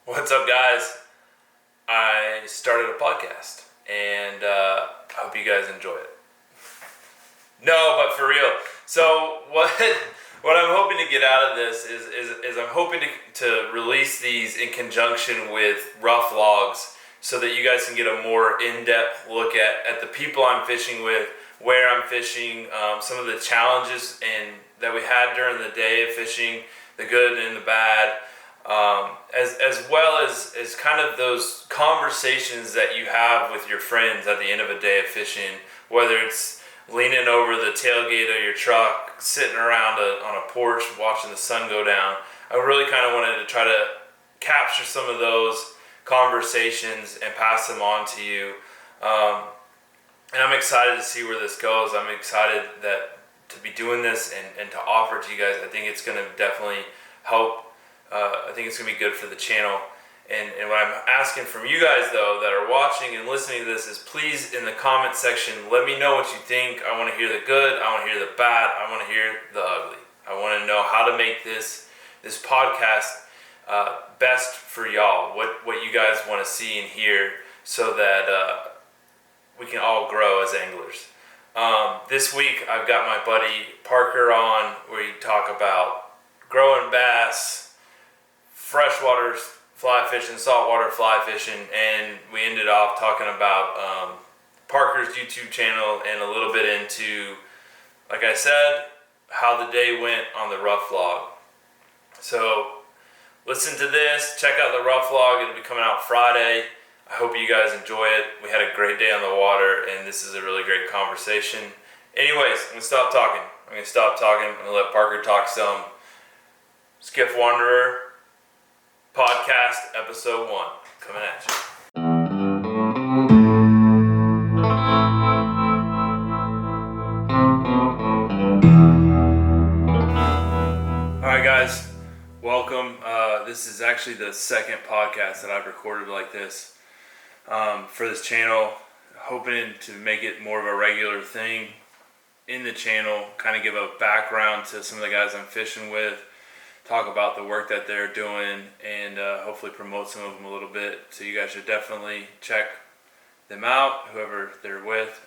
What's up, guys? I started a podcast, and I hope you guys enjoy it. No, but for real. So what I'm hoping to get out of this is I'm hoping to release these in conjunction with rough logs, so that you guys can get a more in-depth look at the people I'm fishing with, where I'm fishing, some of the challenges that we had during the day of fishing, the good and the bad. As well as kind of those conversations that you have with your friends at the end of a day of fishing, whether it's leaning over the tailgate of your truck, sitting around on a porch watching the sun go down. I really kind of wanted to try to capture some of those conversations and pass them on to you. And I'm excited to see where this goes. I'm excited to be doing this and to offer it to you guys. I think it's going to definitely help. I think it's going to be good for the channel. And what I'm asking from you guys, though, that are watching and listening to this is please, in the comment section, let me know what you think. I want to hear the good. I want to hear the bad. I want to hear the ugly. I want to know how to make this podcast best for y'all. What you guys want to see and hear, so that we can all grow as anglers. This week, I've got my buddy Parker on, where we talk about growing bass, freshwater fly fishing, saltwater fly fishing, and we ended off talking about Parker's YouTube channel and a little bit into, like I said, how the day went on the rough log. So listen to this, check out the rough log. It'll be coming out Friday. I hope you guys enjoy it. We had a great day on the water, and this is a really great conversation. Anyways, I'm going to stop talking. I'm going to let Parker talk some. Skiff Wanderer Podcast, episode 1, coming at you. Alright guys, welcome. This is actually the second podcast that I've recorded like this for this channel, hoping to make it more of a regular thing in the channel, kind of give a background to some of the guys I'm fishing with, talk about the work that they're doing, and hopefully promote some of them a little bit. So you guys should definitely check them out, whoever they're with.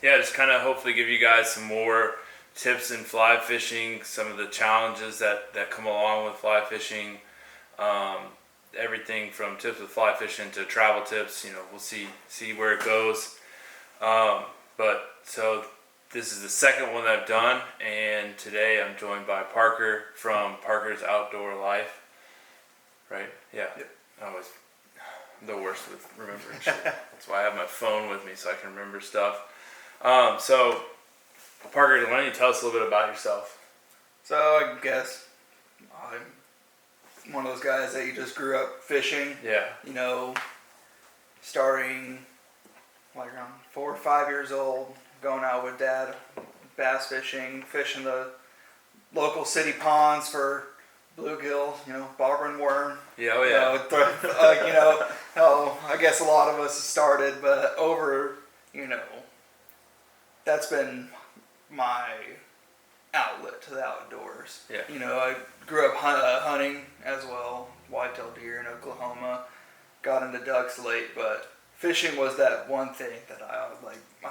Just kind of hopefully give you guys some more tips in fly fishing, some of the challenges that come along with fly fishing, everything from tips with fly fishing to travel tips. We'll see where it goes. So this is the second one that I've done, and today I'm joined by Parker from Parker's Outdoor Life. Right? Yeah. Yep. I'm the worst with remembering shit. That's why I have my phone with me, so I can remember stuff. So Parker, why don't you tell us a little bit about yourself? So I guess I'm one of those guys that you just grew up fishing. Yeah. Starting like around 4 or 5 years old, going out with Dad, bass fishing the local city ponds for bluegill, bobber and worm. Yeah, oh yeah. I guess a lot of us started, but that's been my outlet to the outdoors. Yeah. I grew up hunting as well, whitetail deer in Oklahoma, got into ducks late, but fishing was that one thing that I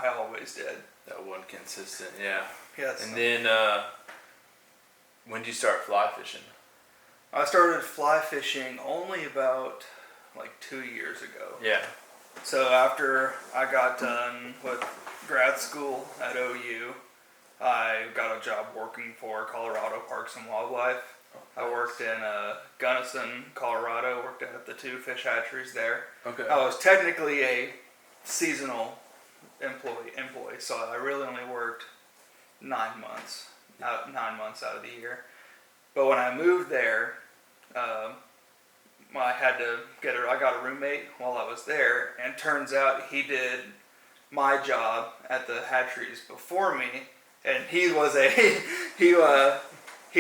always did. That one consistent, yeah. Yes. And then, when did you start fly fishing? I started fly fishing only about 2 years ago. Yeah. So after I got done with grad school at OU, I got a job working for Colorado Parks and Wildlife. I worked in Gunnison, Colorado, worked at the 2 fish hatcheries there. Okay. I was technically a seasonal employee, so I really only worked 9 months out of the year. But when I moved there, I got a roommate while I was there, and turns out he did my job at the hatcheries before me, and he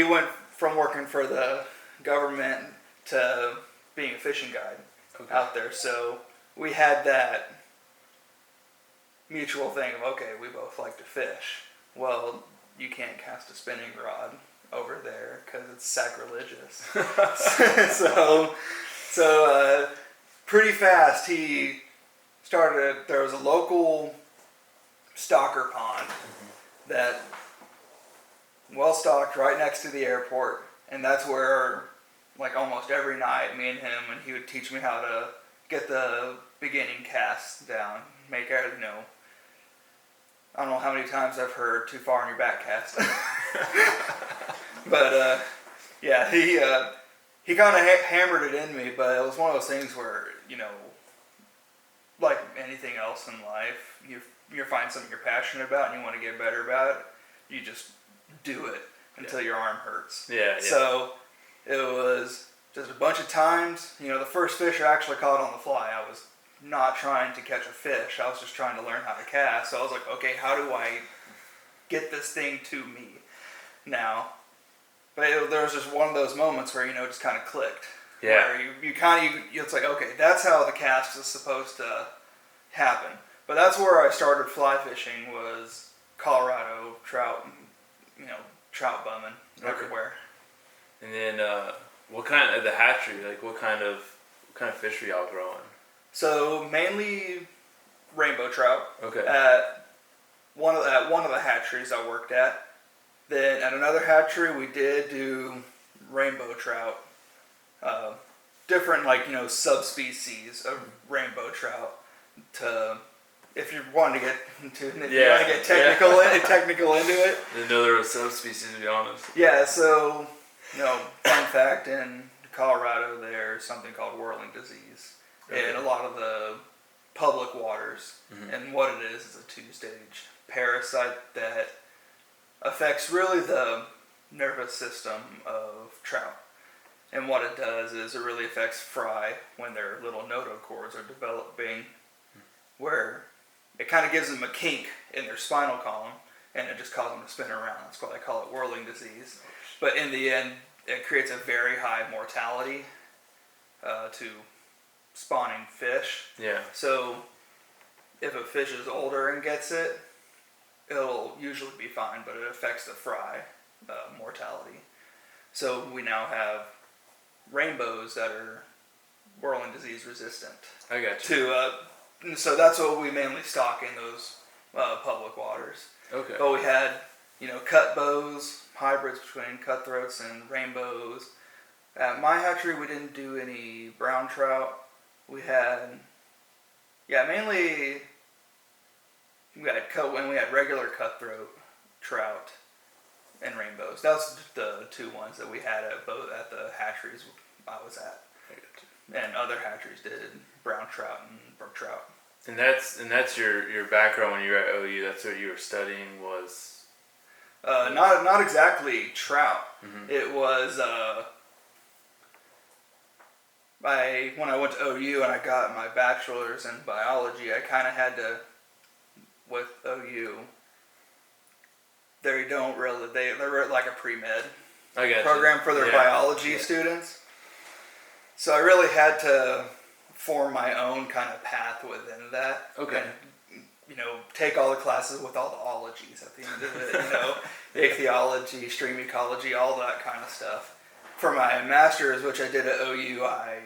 went from working for the government to being a fishing guide out there. So we had that mutual thing of, okay, we both like to fish. Well, you can't cast a spinning rod over there because it's sacrilegious. So So pretty fast he started. There was a local stocker pond that well stocked right next to the airport, and that's where like almost every night me and him, and he would teach me how to get the beginning cast down, make it, you know. I don't know how many times I've heard too far on your back cast. But yeah, he kind of hammered it in me, but it was one of those things where, you know, like anything else in life, you find something you're passionate about and you want to get better about it, you just do it until your arm hurts. Yeah. So it was just a bunch of times. You know, the first fish I actually caught on the fly, I was not trying to catch a fish. I was just trying to learn how to cast. So I was like, okay, how do I get this thing to me now? But there was just one of those moments where, you know, it just kind of clicked. Yeah. Where it's like, okay, that's how the cast is supposed to happen. But that's where I started fly fishing, was Colorado trout, you know, trout bumming everywhere. And then what kind of the hatchery? Like what kind of fish are y'all growing? So mainly rainbow trout. Okay. At one of the hatcheries I worked at. Then at another hatchery we did do rainbow trout. Different, like, you know, subspecies of rainbow trout. If you want to get technical into it. I didn't know there were subspecies, to be honest. Yeah, so, you know, fun fact, in Colorado there's something called whirling disease in a lot of the public waters. Mm-hmm. And what it is a two-stage parasite that affects really the nervous system of trout. And what it does is it really affects fry when their little notochords are developing, where it kind of gives them a kink in their spinal column, and it just causes them to spin around. That's why they call it whirling disease. But in the end, it creates a very high mortality to spawning fish. Yeah. So if a fish is older and gets it, it'll usually be fine, but it affects the fry mortality. So we now have rainbows that are whirling disease resistant. I got you. So that's what we mainly stock in those public waters. Okay. But we had, you know, cut bows, hybrids between cutthroats and rainbows. At my hatchery, we didn't do any brown trout. We had, mainly we had regular cutthroat trout and rainbows. That's the two ones that we had at the hatcheries I was at. And other hatcheries did brown trout and brook trout. And that's your background when you were at OU. That's what you were studying was. Not exactly trout. Mm-hmm. It was when I went to OU and I got my bachelor's in biology. I kind of had to, with OU. They're like a pre-med program for their biology students. So I really had to form my own kind of path within that. Okay. And, you know, take all the classes with all the ologies at the end of it, you know, ichthyology, stream ecology, all that kind of stuff. For my master's, which I did at OU, I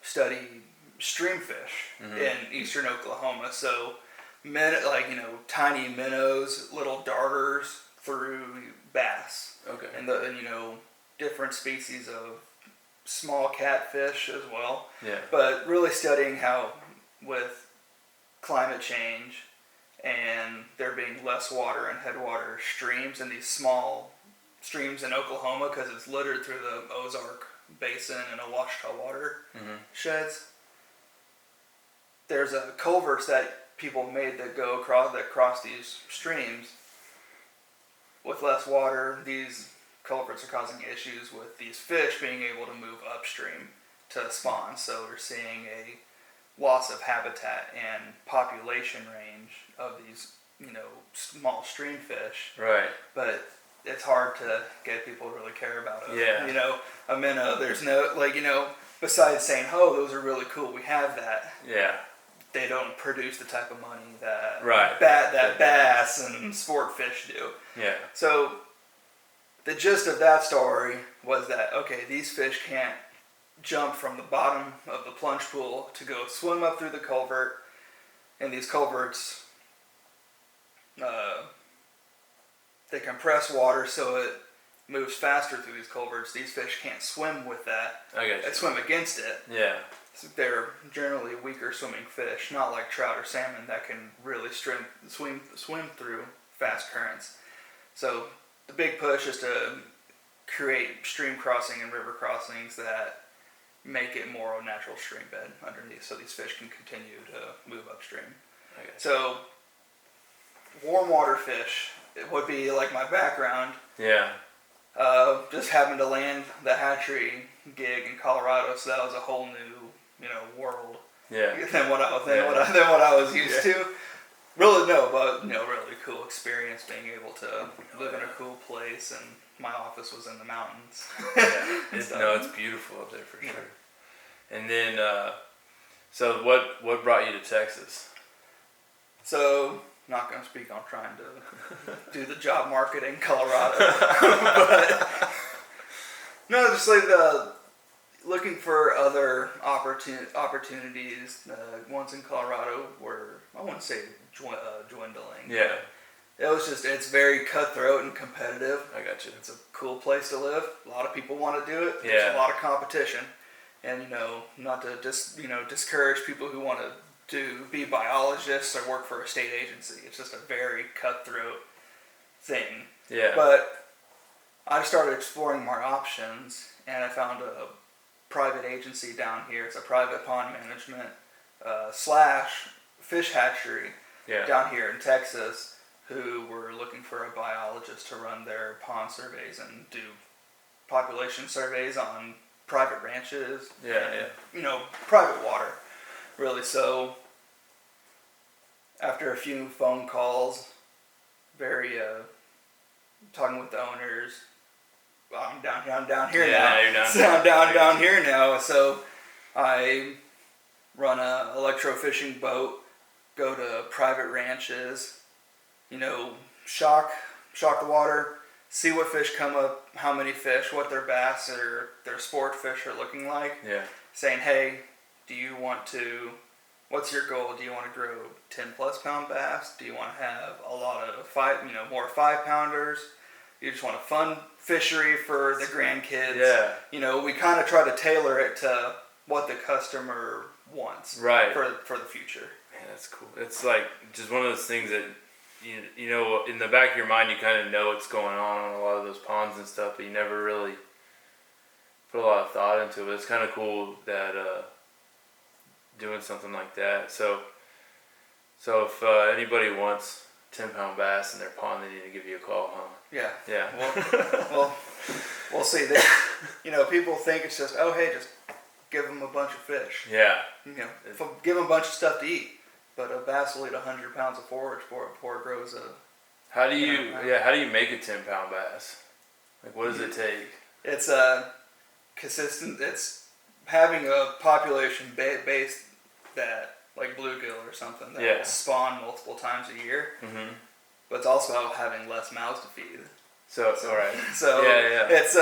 studied streamfish in eastern Oklahoma. So, tiny minnows, little darters through bass. Okay. And you know, different species of small catfish as well. Yeah. But really studying how, with climate change and there being less water in headwater streams and these small streams in Oklahoma, because it's littered through the Ozark Basin and Ouachita water sheds. There's a culverts that people made that cross these streams. With less water, these culverts are causing issues with these fish being able to move upstream to spawn. So we're seeing a loss of habitat and population range of these, you know, small stream fish. Right. But it's hard to get people to really care about it. Yeah. You know, a minnow, there's no, like, you know, besides saying, oh, those are really cool, we have that. Yeah. They don't produce the type of money that bass and sport fish do. Yeah. So the gist of that story was that, okay, these fish can't jump from the bottom of the plunge pool to go swim up through the culvert. And these culverts, they compress water so it moves faster through these culverts. These fish can't swim with that. I got you. They swim against it. Yeah. So they're generally weaker swimming fish, not like trout or salmon that can really swim through fast currents. So the big push is to create stream crossing and river crossings that make it more a natural stream bed underneath, so these fish can continue to move upstream. Okay. So warm water fish, it would be like my background. Yeah. Just happened to land the hatchery gig in Colorado, so that was a whole new, world. Yeah. Than what I was used to. Really, no, but really cool experience being able to live in a cool place, and my office was in the mountains. Yeah. It's beautiful up there for sure. And then, so what brought you to Texas? So, not going to speak on trying to do the job market in Colorado, but no, just like looking for other opportunities. Ones in Colorado were, I wouldn't say dwindling. Yeah. It's very cutthroat and competitive. I got you. It's a cool place to live. A lot of people want to do it. There's a lot of competition. And, not to discourage people who want to be biologists or work for a state agency. It's just a very cutthroat thing. Yeah. But I started exploring more options, and I found a private agency down here. It's a private pond management / fish hatchery down here in Texas, who were looking for a biologist to run their pond surveys and do population surveys on private ranches. Private water, really. So after a few phone calls, talking with the owners, I'm down here now. I'm down here now. So I run a electrofishing boat, go to private ranches, shock the water, see what fish come up, how many fish, what their bass or their sport fish are looking like. Yeah. Saying, hey, what's your goal? Do you want to grow 10 plus pound bass? Do you want to have a lot of more 5-pounders? You just want a fun fishery for the grandkids. Yeah. We kind of try to tailor it to what the customer wants. Right. For the future. Man, that's cool. It's like just one of those things that in the back of your mind you kind of know what's going on a lot of those ponds and stuff, but you never really put a lot of thought into it. But it's kind of cool that doing something like that. So if anybody wants 10-pound bass in their pond, they need to give you a call, huh? Yeah. Yeah. Well, we'll see. People think it's just, just give them a bunch of fish. Yeah. Give them a bunch of stuff to eat. But a bass will eat 100 pounds of forage before it grows a... How do you make a 10-pound bass? Like, what does it take? It's consistent. It's having a population base that, like bluegill or something, that will spawn multiple times a year. Mm-hmm. But it's also having less mouths to feed. So all right. So it's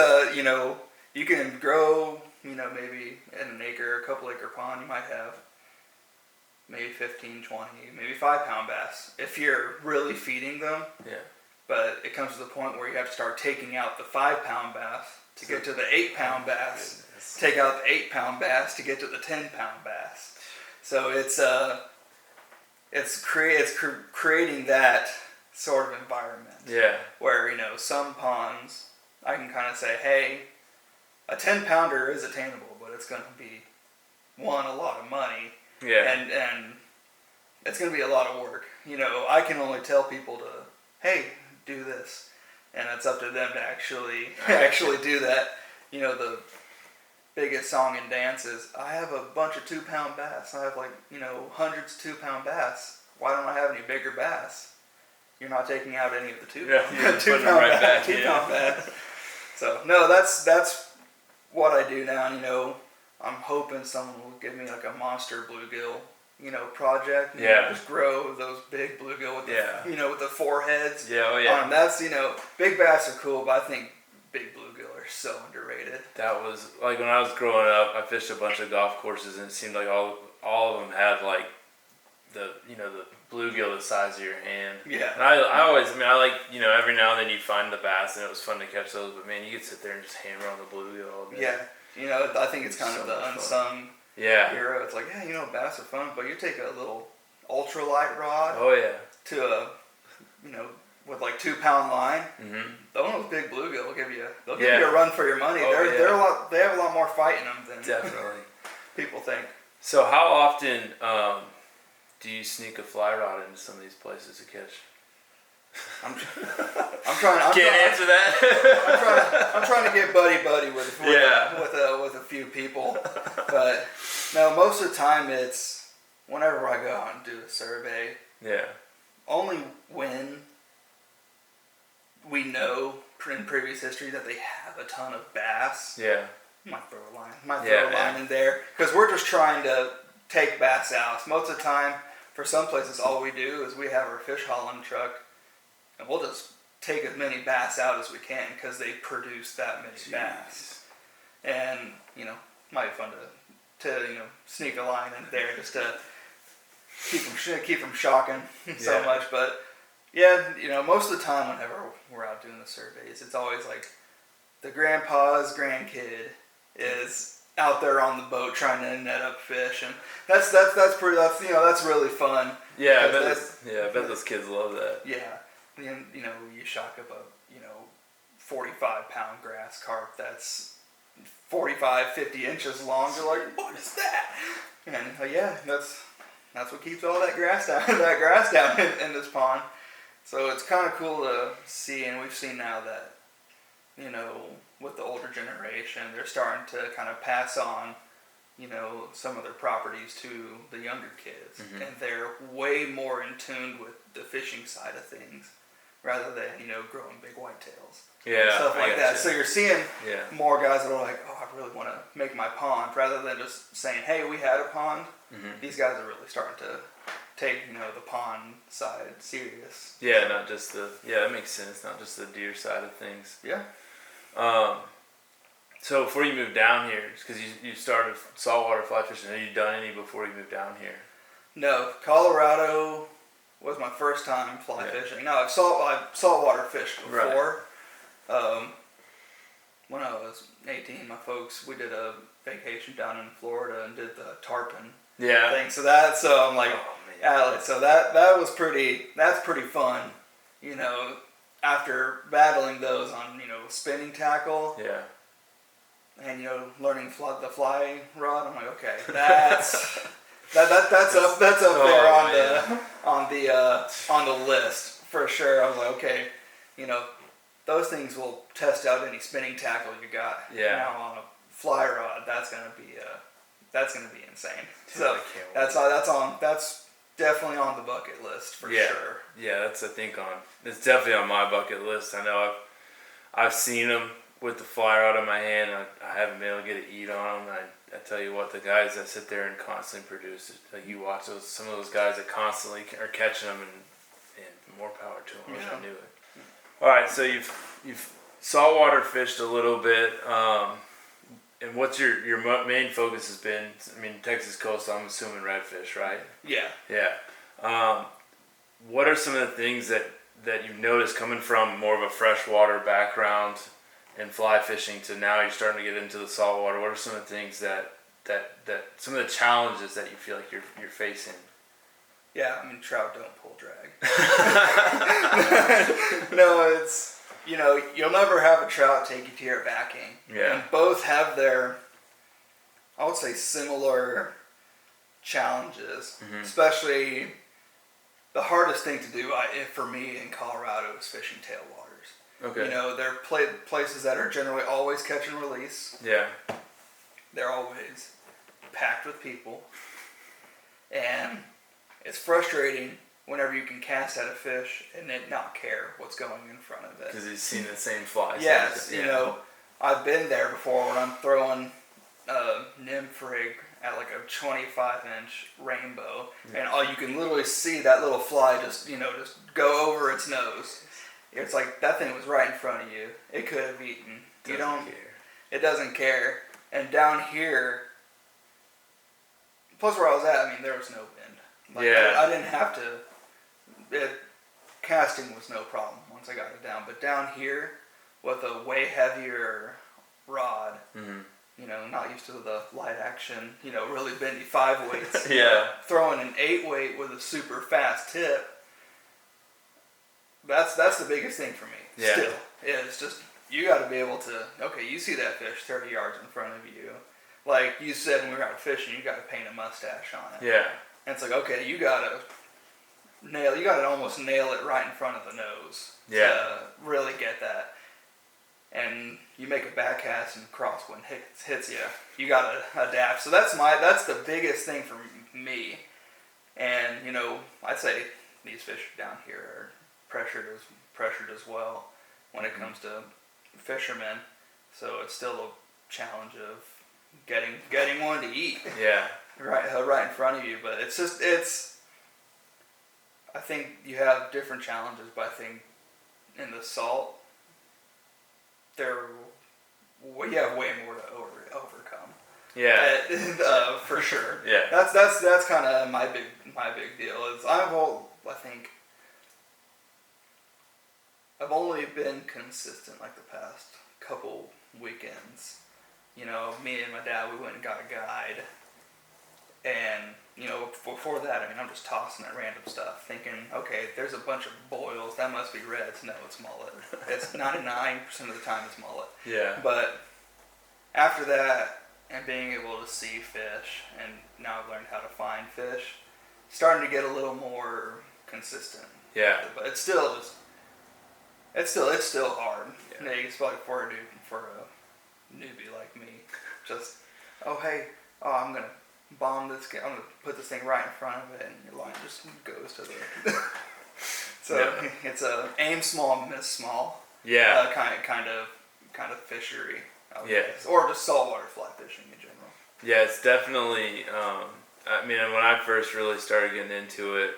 you can grow maybe in an acre, a couple acre pond, you might have maybe 15, 20, maybe 5-pound bass if you're really feeding them. Yeah. But it comes to the point where you have to start taking out the 5-pound bass to get to the 8-pound bass. Goodness. Take out the 8-pound bass to get to the 10-pound bass. So it's creating that sort of environment. Yeah. Where some ponds I can kind of say, hey, a 10-pounder is attainable, but it's going to be a lot of money. Yeah. And it's going to be a lot of work. I can only tell people to, hey, do this. And it's up to them to actually do that. The biggest song and dance is, I have a bunch of 2-pound bass. I have hundreds of 2-pound bass. Why don't I have any bigger bass? You're not taking out any of the 2-pound bass. So, no, that's what I do now. I'm hoping someone will give me like a monster bluegill, project. Just grow those big bluegill with the with the foreheads. Yeah, oh yeah. That's big bass are cool, but I think big bluegill are so underrated. That was like when I was growing up. I fished a bunch of golf courses, and it seemed like all of them had like the bluegill the size of your hand. Yeah. And I always, I like, every now and then you'd find the bass, and it was fun to catch those. But man, you could sit there and just hammer on the bluegill all day. Yeah. I think it's kind of the unsung hero. It's like, bass are fun, but you take a little ultralight rod. Oh yeah. To a, with like 2 pound line. Mm-hmm. Those big bluegill will give you a run for your money. They have a lot more fight in them than definitely people think. So how often do you sneak a fly rod into some of these places to catch? I'm trying. Can't answer that. I'm trying to get buddy with a few people, but no. Most of the time, it's whenever I go out and do a survey. Yeah. Only when we know in previous history that they have a ton of bass. Yeah. Might throw a line in there because we're just trying to take bass out. Most of the time, for some places, all we do is we have our fish hauling truck, and we'll just take as many bass out as we can because they produce that many bass. And might be fun to sneak a line in there just to keep from shocking so much. But most of the time, whenever we're out doing the surveys, it's always like the grandpa's grandkid is out there on the boat trying to net up fish, and that's really fun. Yeah, I bet those kids love that. Yeah, and you shock up a 45 pound grass carp that's 45-50 inches long. You're like, what is that? And that's what keeps all that grass down in this pond. So it's kind of cool to see, and we've seen now that with the older generation, they're starting to kind of pass on, some of their properties to the younger kids. Mm-hmm. And they're way more in tune with the fishing side of things rather than, growing big whitetails. Yeah. Stuff like that. So you're seeing more guys that are like, oh, I really want to make my pond, rather than just saying, hey, we had a pond. Mm-hmm. These guys are really starting to take, the pond side serious. Yeah, not just that makes sense. Not just the deer side of things. Yeah. So before you moved down here, because you started saltwater fly fishing, have you done any before you moved down here? No, Colorado was my first time fly fishing. No, I've saltwater fished before. Right. When I was 18, my folks, we did a vacation down in Florida and did the tarpon thing. So I'm like, so that's pretty fun. After battling those on, spinning tackle. Yeah. And, learning the fly rod, I'm like, okay, that's up there on the list for sure. I was like, okay, those things will test out any spinning tackle you got. Yeah. Now on a fly rod, that's gonna be insane. So that's definitely on the bucket list for sure. Yeah, it's definitely on my bucket list. I know I've seen them with the fly rod in my hand. I haven't been able to get an eat on them. I tell you what, the guys that sit there and constantly produce, like you watch some of those guys that constantly are catching them, and more power to them. I wish I knew it. All right, so you've saltwater fished a little bit, and what's your main focus has been? Texas coastal. I'm assuming redfish, right? Yeah. Yeah. What are some of the things that you've noticed coming from more of a freshwater background and fly fishing to now you're starting to get into the saltwater? What are some of the things that some of the challenges that you feel like you're facing? Yeah, trout don't pull drag. No, it's, you'll never have a trout take you to your backing. Yeah. And both have their, I would say, similar challenges. Mm-hmm. Especially, the hardest thing to do for me in Colorado is fishing tailwaters. Okay. They're places that are generally always catch and release. Yeah. They're always packed with people. And it's frustrating whenever you can cast at a fish and then not care what's going in front of it. Because you've seen the same flies. Yes, I've been there before when I'm throwing a nymph rig at like a 25-inch rainbow, and you can literally see that little fly just go over its nose. It's like that thing was right in front of you. It could have eaten You don't. It doesn't care. And down here, plus where I was at, I mean, there was no wind. Like, I didn't have to. Casting was no problem once I got it down. But down here, with a way heavier rod, you know, not used to the light action, you know, really bendy 5 weights. Throwing an 8 weight with a super fast tip. That's the biggest thing for me. Yeah. Still, it's just you got to be able to. Okay, you see that fish 30 yards in front of you. Like you said when we were out fishing, you got to paint a mustache on it. Yeah. And it's like, okay, you got to almost nail it right in front of the nose. Yeah. To really get that. And you make a back cast and crosswind hits you. You got to adapt. So that's the biggest thing for me. And you know, I'd say these fish down here are pressured as well when it comes to fishermen. So it's still a challenge of getting one to eat. Yeah. Right in front of you. But it's. I think you have different challenges, but I think in the salt, you have way more to overcome. Yeah. For sure. Yeah. That's kind of my big deal. Is I've only been consistent like the past couple weekends. You know, me and my dad, we went and got a guide, and you know, before that, I mean, I'm just tossing at random stuff, thinking, okay, there's a bunch of boils, that must be reds. No, it's mullet. It's 99% of the time it's mullet. Yeah. But after that, and being able to see fish, and now I've learned how to find fish, starting to get a little more consistent. Yeah. But it's still hard. Yeah. Especially for a newbie like me. Just, I'm gonna bomb this. I'm gonna put this thing right in front of it, and your line just goes to the. So it's a aim small, miss small. Yeah. Kind of fishery. Yeah. Or just saltwater fly fishing in general. Yeah, it's definitely. I mean, when I first really started getting into it,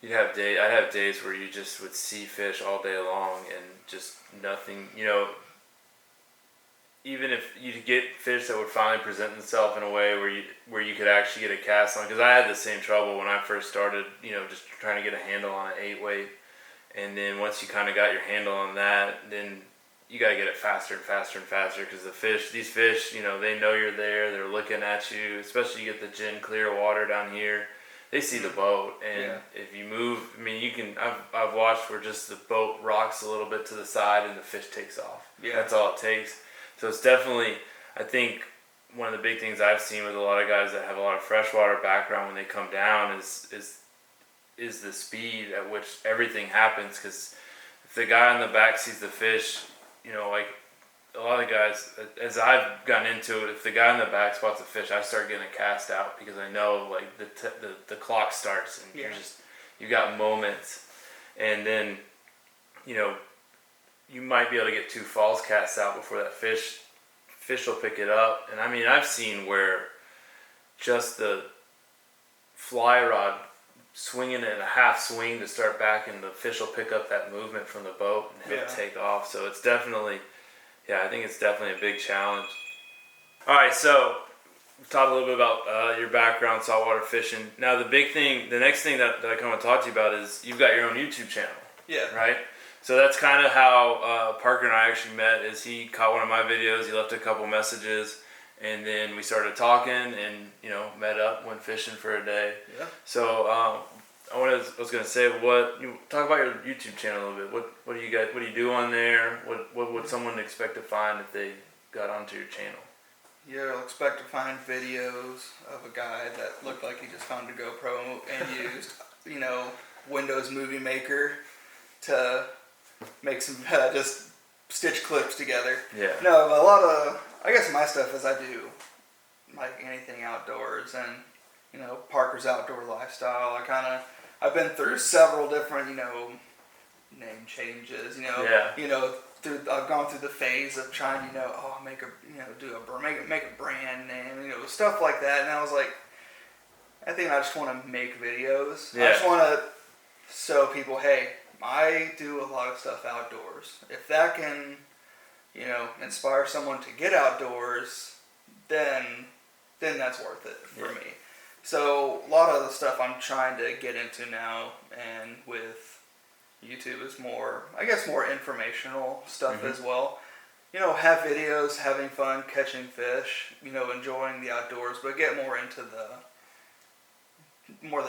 I'd have days where you just would see fish all day long and just nothing. You know, even if you get fish that would finally present themselves in a way where you could actually get a cast on, because I had the same trouble when I first started. You know, just trying to get a handle on an 8 weight, and then once you kind of got your handle on that, then you got to get it faster and faster and faster, because these fish, you know, they know you're there. They're looking at you, especially you get the gin clear water down here. They see the boat, and if you move, I mean, I've watched where just the boat rocks a little bit to the side and the fish takes off. Yeah. That's all it takes. So it's definitely, I think, one of the big things I've seen with a lot of guys that have a lot of freshwater background when they come down is the speed at which everything happens. Because if the guy on the back sees the fish, you know, like a lot of guys, as I've gotten into it, if the guy in the back spots a fish, I start getting a cast out, because I know like the clock starts, and you got moments, and then, you know, you might be able to get 2 falls casts out before that fish will pick it up. And I mean, I've seen where just the fly rod swinging in a half swing to start back, and the fish will pick up that movement from the boat and he'll take off. So it's definitely, I think it's definitely a big challenge. All right, so we've talked a little bit about your background, saltwater fishing. Now the next thing that I kind of talk to you about is you've got your own YouTube channel. Yeah. Right? So that's kind of how Parker and I actually met. Is he caught one of my videos, he left a couple messages, and then we started talking, and you know, met up, went fishing for a day. Yeah. So I was gonna say, talk about your YouTube channel a little bit. What do you do on there? What would someone expect to find if they got onto your channel? You'll expect to find videos of a guy that looked like he just found a GoPro and used, you know, Windows Movie Maker to make some just stitch clips together. Yeah. No, a lot of, I guess my stuff is I do like anything outdoors, and you know, Parker's outdoor lifestyle. I've been through several different, you know, name changes. You know, I've gone through the phase of trying, make a brand name, you know, stuff like that. And I was like, I think I just want to make videos. Yeah. I just want to show people, hey, I do a lot of stuff outdoors. If that can inspire someone to get outdoors, then that's worth it for me. So a lot of the stuff I'm trying to get into now, and with YouTube is more informational stuff as well. Have videos, having fun, catching fish, enjoying the outdoors, but get more into the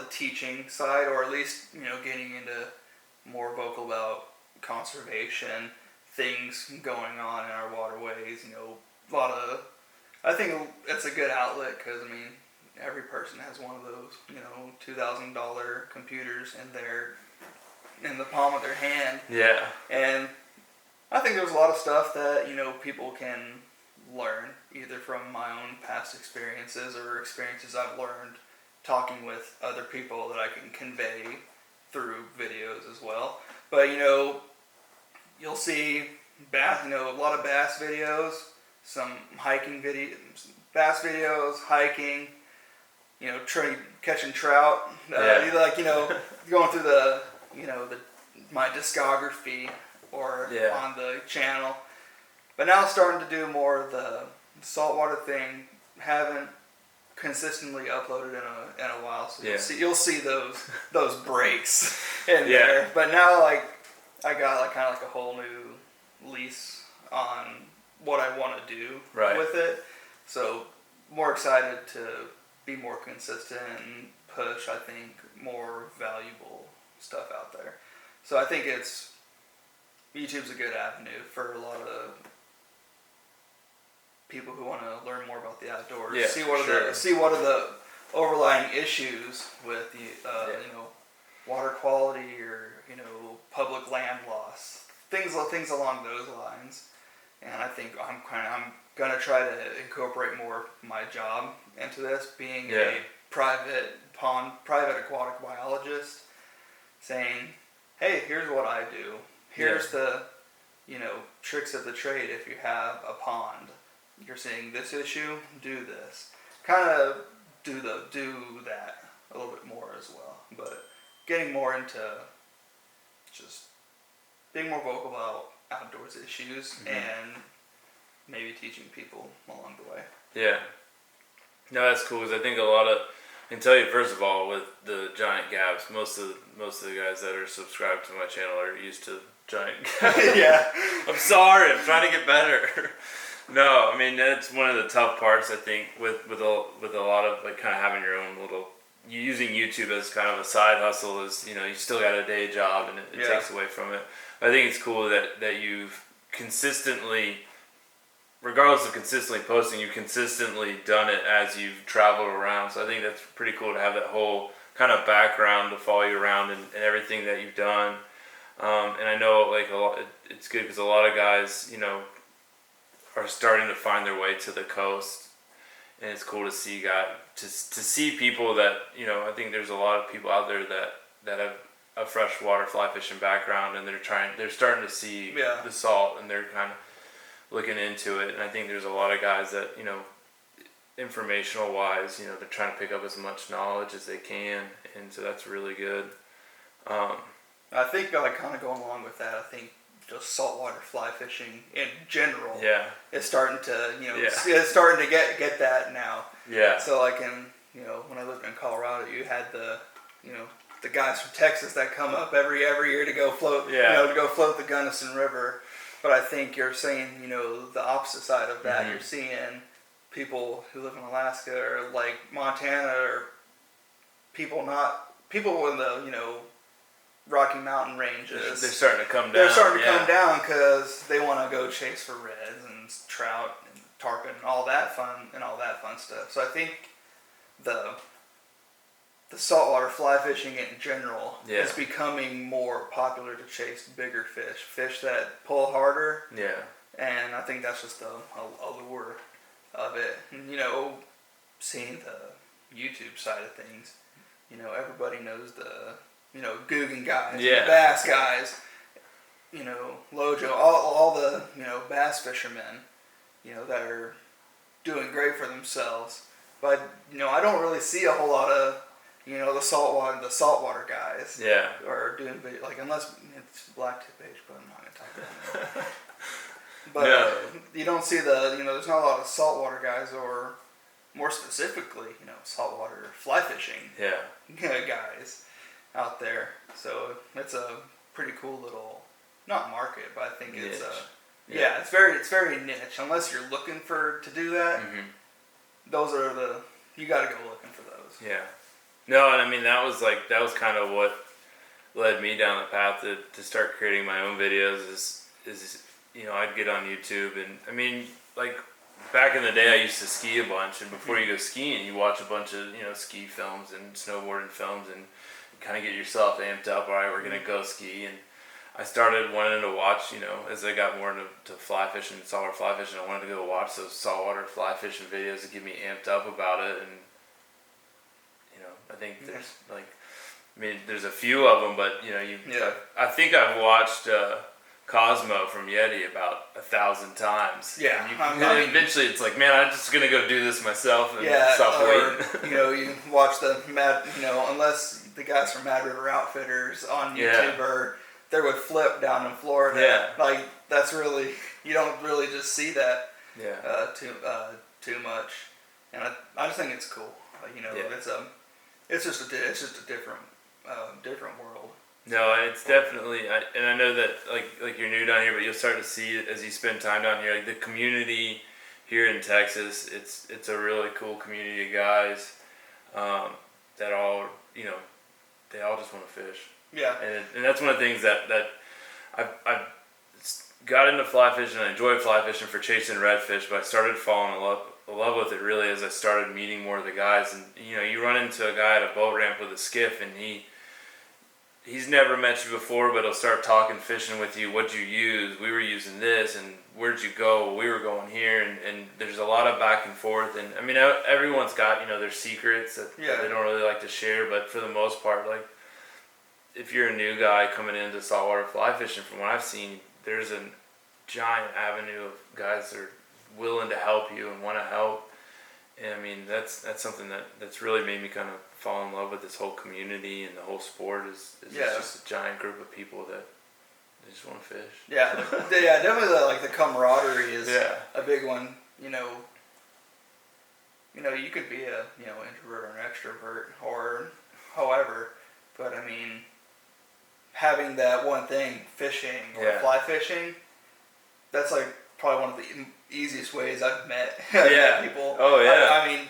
teaching side, or at least, getting into more vocal about conservation, things going on in our waterways, I think it's a good outlet, because, every person has one of those, $2,000 computers in the palm of their hand. Yeah. And I think there's a lot of stuff that, people can learn, either from my own past experiences or experiences I've learned talking with other people that I can convey through videos as well. But, you'll see a lot of bass videos, some hiking videos, bass videos, hiking, catching trout, going through my discography or on the channel. But now starting to do more of the saltwater thing. Haven't consistently uploaded in a while, so you'll see those breaks in there. But now I got kind of a whole new lease on what I want to do with it. So more excited to be more consistent and push, I think, more valuable stuff out there. So I think YouTube's a good avenue for a lot of people who want to learn more about the outdoors. See what are the overlying issues with the water quality, or public land loss, things along those lines. And I think I'm gonna try to incorporate more my job into this, being a private aquatic biologist, saying, hey, here's what I do. Here's the tricks of the trade. If you have a pond, you're seeing this issue, do this. Kind of do that a little bit more as well. But getting more into just being more vocal about outdoors issues, and maybe teaching people along the way. Yeah. No, that's cool, because I think I can tell you, first of all, with the giant gaps, most of the guys that are subscribed to my channel are used to giant gaps. I'm sorry, I'm trying to get better. No, that's one of the tough parts, I think, with a lot of kind of having your own little, using YouTube as kind of a side hustle, is you still got a day job, and it takes away from it. I think it's cool that you've consistently, regardless of consistently posting, you've consistently done it as you've traveled around. So I think that's pretty cool to have that whole kind of background to follow you around and everything that you've done. And I know it's good because a lot of guys, are starting to find their way to the coast, and it's cool to see to see people that I think there's a lot of people out there that have a freshwater fly fishing background, and they're starting to see the salt, and they're kind of looking into it. And I think there's a lot of guys that informational wise, they're trying to pick up as much knowledge as they can, and so that's really good. I think kind of going along with that, I think just saltwater fly fishing in general is starting to it's starting to get that now. So when I lived in Colorado, you had the guys from Texas that come up every year to go float to go float the Gunnison River. But I think you're saying the opposite side of that. You're seeing people who live in Alaska or Montana, or people in the Rocky Mountain ranges. They're starting to come down. They're starting to come down because they want to go chase for reds and trout and tarpon and all that fun stuff. So I think the saltwater fly fishing in general is becoming more popular to chase bigger fish that pull harder. And I think that's just the allure of it. And, seeing the YouTube side of things, everybody knows the Guggen guys, the bass guys, Lojo, all the bass fishermen, that are doing great for themselves. But I don't really see a whole lot of the saltwater guys. Are doing unless it's blacktip age, but I'm not gonna talk about that. But you don't see there's not a lot of saltwater guys, or more specifically, saltwater fly fishing guys out there. So it's a pretty cool little, not market, but I think it's it's very niche. Unless you're looking to do that, those are you got to go looking for those. Yeah. No, and I mean that was kind of what led me down the path to start creating my own videos. Is I'd get on YouTube, and I mean, like, back in the day I used to ski a bunch, and before you go skiing you watch a bunch of ski films and snowboarding films, and you kind of get yourself amped up. All right, we're gonna go ski. And I started wanting to watch, as I got more into fly fishing, saltwater fly fishing, I wanted to go watch those saltwater fly fishing videos to get me amped up about it. And I think there's a few of them, but I think I've watched Cosmo from Yeti about 1,000 times. Yeah. And eventually it's like, man, I'm just gonna go do this myself and stop waiting. You watch the unless the guys from Mad River Outfitters on YouTube or they would flip down in Florida. Yeah. Like, that's really, you don't really just see that too much. And I just think it's cool. It's just a different world. No, and it's definitely, and I know that like you're new down here, but you'll start to see it as you spend time down here. Like, the community here in Texas, it's a really cool community of guys that all they all just want to fish. Yeah. And that's one of the things that I got into fly fishing. I enjoyed fly fishing for chasing redfish, but I started falling in love with it really as I started meeting more of the guys. And you run into a guy at a boat ramp with a skiff, and he's never met you before, but he'll start talking fishing with you. What'd you use? We were using this. And where'd you go? We were going here. And there's a lot of back and forth. And I mean, everyone's got their secrets that they don't really like to share, but for the most part, like, if you're a new guy coming into saltwater fly fishing, from what I've seen, there's a giant avenue of guys that are willing to help you and want to help. And I mean, that's something that's really made me kind of fall in love with this whole community and the whole sport. Is just a giant group of people that they just want to fish. Yeah, definitely the camaraderie is a big one. You could be a introvert or an extrovert or however, but I mean, having that one thing, fishing or fly fishing, that's like probably one of the easiest ways I've met people. Oh yeah. I mean,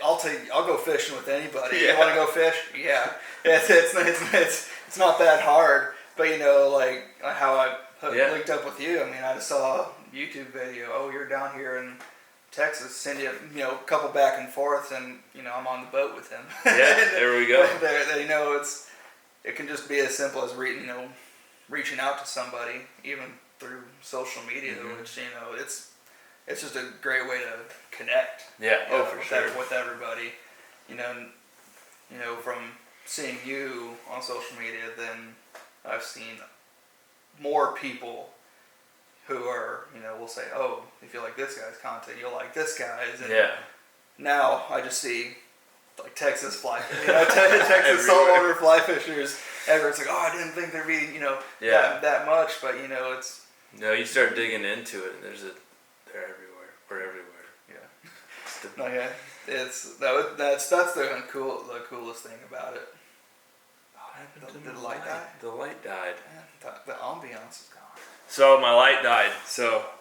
I'll go fishing with anybody. You want to go fish? Yeah. It's not that hard. But like how I linked up with you. I mean, I just saw a YouTube video. Oh, you're down here in Texas. Send you a couple back and forth, and I'm on the boat with him. Yeah. There we go. It can just be as simple as reaching out to somebody, even through social media, which it's just a great way to connect. Yeah, for sure. With everybody, from seeing you on social media, then I've seen more people who are, will say, oh, if you like this guy's content, you'll like this guy's. And now I just see like Texas fly, Texas saltwater fly fishers. Everyone's like, oh, I didn't think there'd be, that much, but it's. No, you start digging into it, and they're everywhere. We're everywhere. Yeah. That's the coolest thing about it. Did the light die? The light died. The ambiance is gone. So my light died.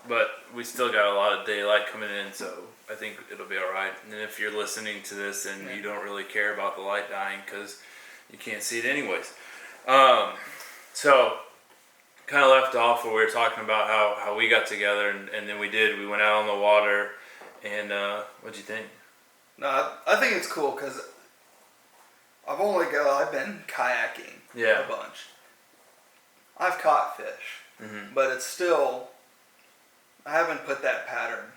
But we still got a lot of daylight coming in, so I think it'll be all right. And if you're listening to this and you don't really care about the light dying because you can't see it anyways. So kind of left off where we were talking about how we got together, and then we went out on the water. And what'd you think? No, I think it's cool because I've been kayaking a bunch. I've caught fish, but it's still, I haven't put that pattern,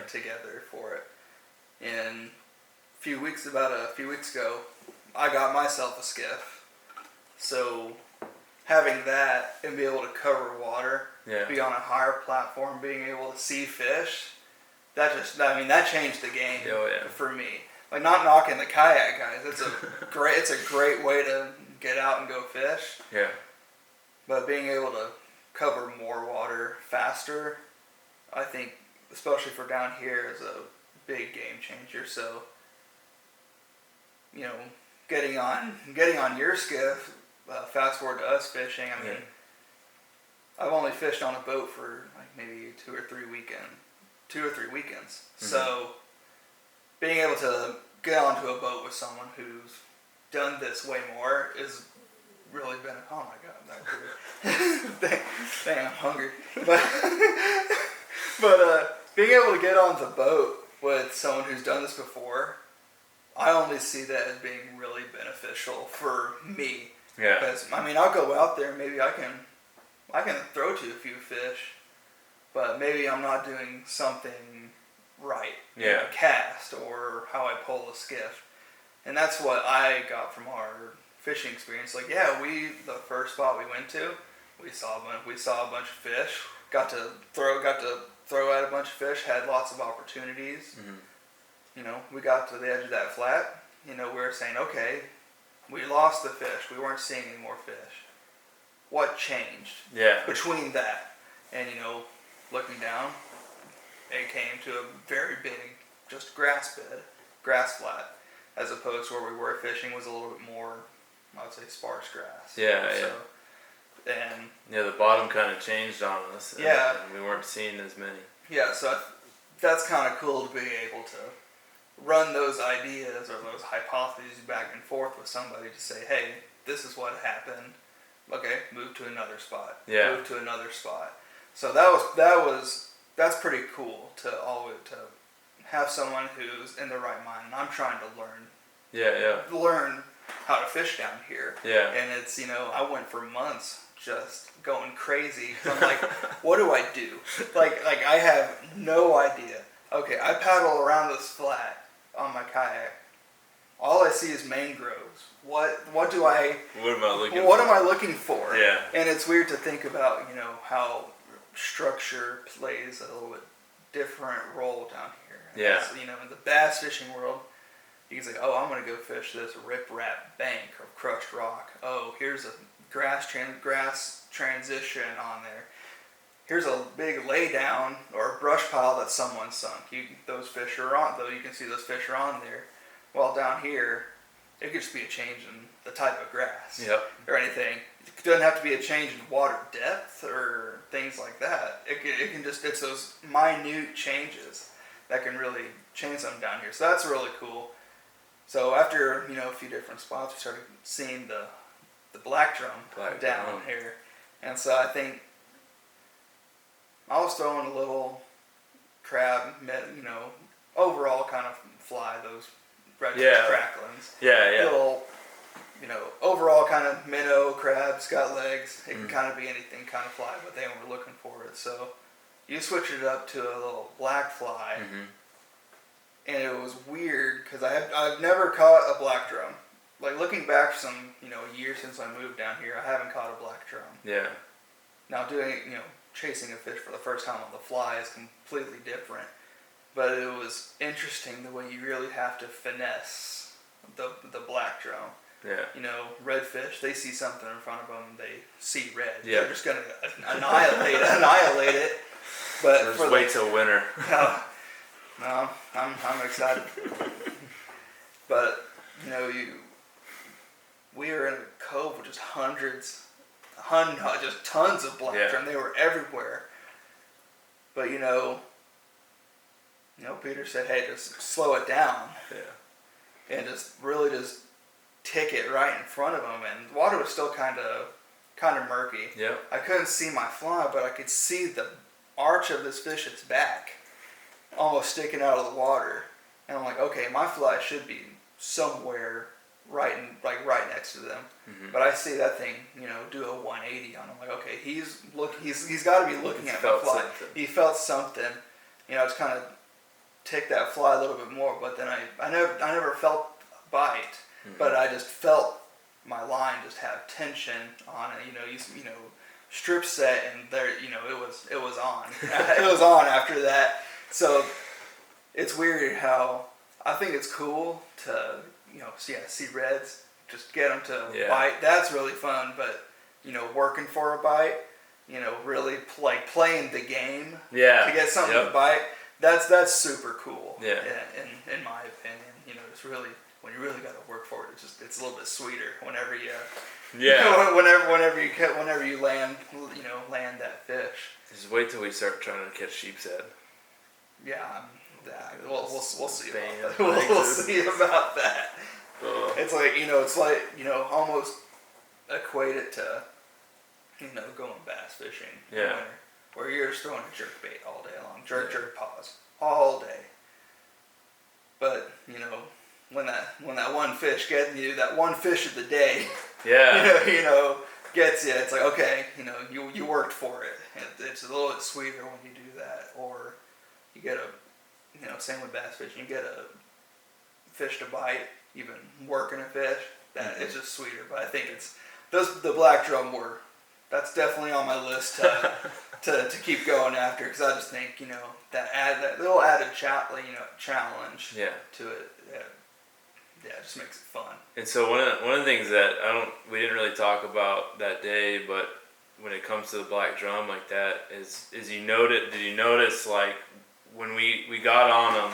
together for it. And about a few weeks ago, I got myself a skiff. So having that and be able to cover water, be on a higher platform, being able to see fish, that changed the game for me. Like, not knocking the kayak guys. It's a great way to get out and go fish. Yeah. But being able to cover more water faster I think, especially for down here, is a big game changer. So, getting on your skiff, fast forward to us fishing. I mean, I've only fished on a boat for like maybe 2 or 3 weekends. So, being able to get onto a boat with someone who's done this way more is really been. Oh my god, I'm not good. Dang, I'm hungry. But being able to get on the boat with someone who's done this before, I only see that as being really beneficial for me. Yeah. Because I mean, I'll go out there. Maybe I can throw to a few fish, but maybe I'm not doing something right. Yeah. In a cast or how I pull a skiff, and that's what I got from our fishing experience. Like, the first spot we went to, we saw a bunch of fish. Got to throw out a bunch of fish. Had lots of opportunities. We got to the edge of that flat. We were saying, okay, we lost the fish. We weren't seeing any more fish. What changed? Between that and looking down, it came to a very big, just grass flat, as opposed to where we were fishing was a little bit more, I would say, sparse grass. And the bottom kind of changed on us. And we weren't seeing as many. Yeah, so that's kind of cool to be able to run those ideas or those hypotheses back and forth with somebody to say, hey, this is what happened. Okay, move to another spot. Yeah. Move to another spot. So that's pretty cool to have someone who's in the right mind. And I'm trying to learn how to fish down here. Yeah. And it's, I went for months just going crazy. I'm like, what do I do? Like I have no idea. Okay, I paddle around this flat on my kayak. All I see is mangroves. What am I looking for? Yeah. And it's weird to think about, how structure plays a little bit different role down here. Yeah. As, in the bass fishing world, you can say, oh, I'm going to go fish this rip-rap bank of crushed rock. Oh, here's a grass transition on there. Here's a big lay down or a brush pile that someone sunk. Those fish are on, though you can see those fish are on there. While down here, it could just be a change in the type of grass or anything. It doesn't have to be a change in water depth or things like that. It can just, it's those minute changes that can really change something down here. So that's really cool. So after, a few different spots, we started seeing the black drum down here. And so I think I was throwing a little crab, overall kind of fly, those redfish cracklins. Little, overall kind of minnow, crabs, got legs. It can kind of be anything kind of fly, but they weren't looking for it. So you switch it up to a little black fly. And it was weird because I've never caught a black drum. Like looking back some, years since I moved down here, I haven't caught a black drum. Yeah. Now doing, chasing a fish for the first time on the fly is completely different. But it was interesting the way you really have to finesse the black drum. Yeah. Redfish, they see something in front of them, they see red. Yeah. They're just going to annihilate it. But just wait till winter. No, I'm excited. But, we were in a cove with just just tons of black drum. They were everywhere. But, Peter said, hey, just slow it down. Yeah. And just really just tick it right in front of them. And the water was still kind of murky. Yeah. I couldn't see my fly, but I could see the arch of this fish's back almost sticking out of the water. And I'm like, okay, my fly should be somewhere right next to them. But I see that thing, do a 180 on him. I'm like, okay, he's got to be looking at my fly. Something. He felt something. It's kind of tick that fly a little bit more. But then I never felt a bite, but I just felt my line just have tension on it. You strip set and there, it was on. It was on after that. So it's weird how I think it's cool to see reds, just get them to bite. That's really fun. But working for a bite, really playing the game to get something to bite. That's super cool. Yeah. In my opinion, just really when you really got to work for it, it's a little bit sweeter whenever you. Yeah. whenever you land that fish. Just wait till we start trying to catch sheep's head. Yeah. We'll see about that. We'll see about that. It's almost equate it to, going bass fishing. Yeah. Where you're just throwing a jerk bait all day long. Jerk paws. All day. But, when that one fish gets you, that one fish of the day, gets you, it's like, okay, you worked for it. It's a little bit sweeter when you do that. Or you get same with bass fishing, you get a fish to bite, even working a fish, that is just sweeter. But I think the black drum that's definitely on my list to keep going after, because I just think, that little added challenge to it, it just makes it fun. And so one of the things that we didn't really talk about that day, but when it comes to the black drum like that, is did you notice like when we got on them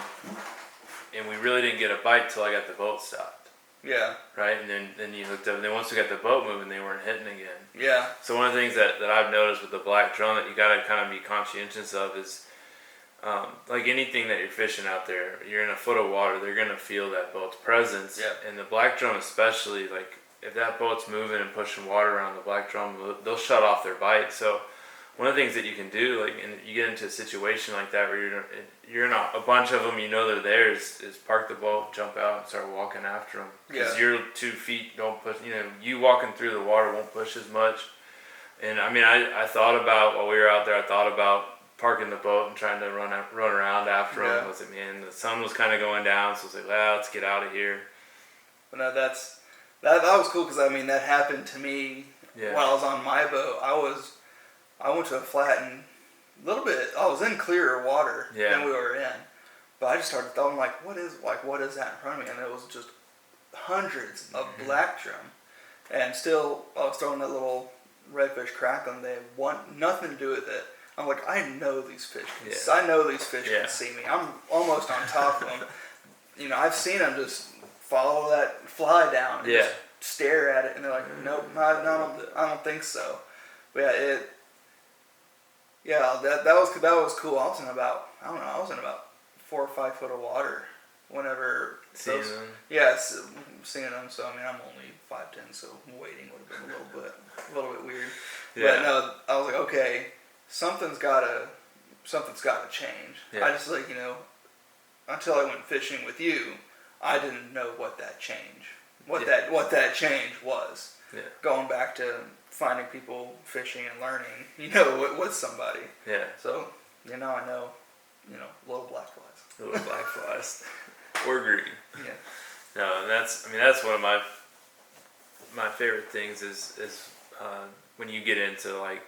and we really didn't get a bite till I got the boat stopped? Yeah. Right? And then you hooked up, and then once we got the boat moving, they weren't hitting again. Yeah. So one of the things that I've noticed with the black drum that you gotta kind of be conscientious of is like anything that you're fishing out there, you're in a foot of water, they're gonna feel that boat's presence. Yeah. And the black drum especially, like if that boat's moving and pushing water around the black drum, they'll shut off their bite. So one of the things that you can do, like, and you get into a situation like that where you're in a bunch of them, they're there, is park the boat, jump out, and start walking after them. Because your 2 feet don't push, you walking through the water won't push as much. And I mean, I thought about, while we were out there, I thought about parking the boat and trying to run around after them. I was like, man, the sun was kind of going down, so I was like, well, let's get out of here. But no, that was cool, because that happened to me while I was on my boat. I went to a flat and I was in clearer water than we were in. But I just started throwing, what is that in front of me? And it was just hundreds of black drum. And still, I was throwing that little redfish crackling. They want nothing to do with it. I'm like, I know these fish can see me. I'm almost on top of them. I've seen them just follow that fly down and just stare at it. And they're like, nope, I don't think so. But that was cool. I was in about 4 or 5 foot of water whenever seeing them. Yes, seeing them. So I'm only 5'10", so waiting would have been a little bit weird. Yeah. But no, I was like, okay, something's gotta change. Yeah. I just until I went fishing with you, I didn't know what that change was. Yeah. Going back to finding people fishing and learning, with somebody. Yeah. So, I know, little black flies. Little black flies. Or green. Yeah. No, and that's one of my favorite things is when you get into like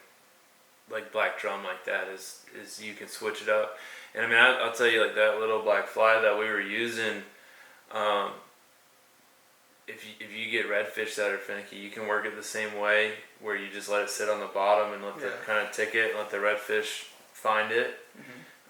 black drum like that is you can switch it up. And I'll tell you, like that little black fly that we were using, if you get redfish that are finicky, you can work it the same way, where you just let it sit on the bottom and let the kind of tick it and let the redfish find it,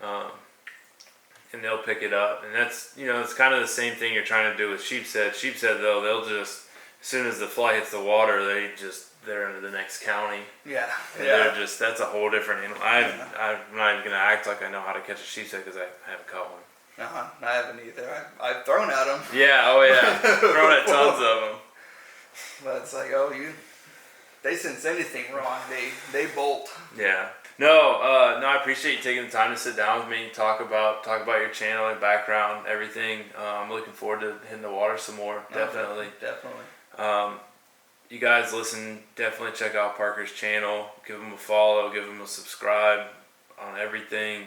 and they'll pick it up. And that's it's kind of the same thing you're trying to do with sheep's head. Sheep's head though, they'll just, as soon as the fly hits the water, they're into the next county. Yeah. And they're just, that's a whole different animal. I'm not even gonna act like I know how to catch a sheep's head because I haven't caught one. I haven't either. I've thrown at them. Yeah, oh yeah. Thrown at tons of them. But it's like, they sense anything wrong, they bolt. Yeah. No, I appreciate you taking the time to sit down with me, talk about your channel and background, everything. I'm looking forward to hitting the water some more. Definitely. Definitely. You guys listen, definitely check out Parker's channel. Give him a follow, give him a subscribe on everything.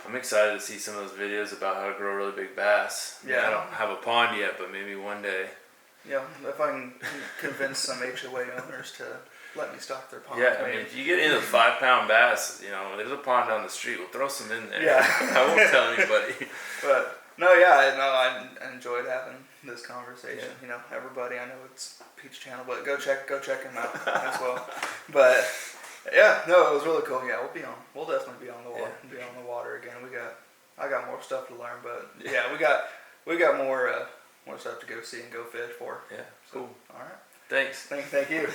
I'm excited to see some of those videos about how to grow really big bass. Yeah. I don't have a pond yet, but maybe one day. Yeah, if I can convince some HOA owners to let me stock their pond. Yeah, if you get into 5-pound bass, there's a pond down the street. We'll throw some in there. Yeah. I won't tell anybody. But I enjoyed having this conversation. Yeah. You know, everybody, I know it's Peach Channel, but go check him out as well. But yeah, no, it was really cool. Yeah, we'll definitely be on the water, again. I got more stuff to learn, but yeah, we got more stuff to go see and go fish for. Yeah, So, cool. All right. Thanks. Thank you.